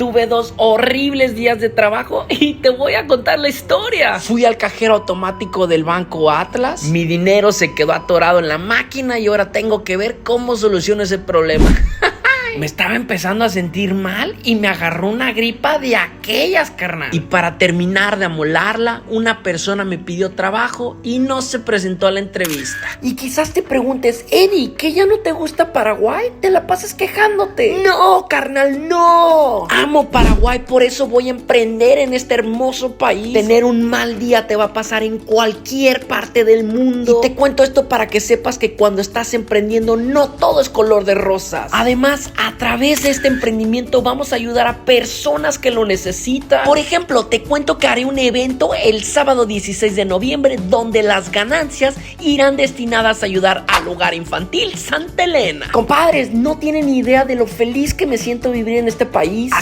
Tuve 2 horribles días de trabajo y te voy a contar la historia. Fui al cajero automático del banco Atlas. Mi dinero se quedó atorado en la máquina y ahora tengo que ver cómo soluciono ese problema. Me estaba empezando a sentir mal y me agarró una gripa de aquellas, carnal. Y para terminar de amolarla, una persona me pidió trabajo y no se presentó a la entrevista. Y quizás te preguntes, Eddie, ¿que ya no te gusta Paraguay? ¿Te la pasas quejándote? No, carnal, no. Amo Paraguay, por eso voy a emprender en este hermoso país. Tener un mal día te va a pasar en cualquier parte del mundo. Y te cuento esto para que sepas que cuando estás emprendiendo no todo es color de rosas. Además, a través de este emprendimiento vamos a ayudar a personas que lo necesitan. Por ejemplo, te cuento que haré un evento el sábado 16 de noviembre donde las ganancias irán destinadas a ayudar al hogar infantil Santa Elena. Compadres, no tienen idea de lo feliz que me siento vivir en este país.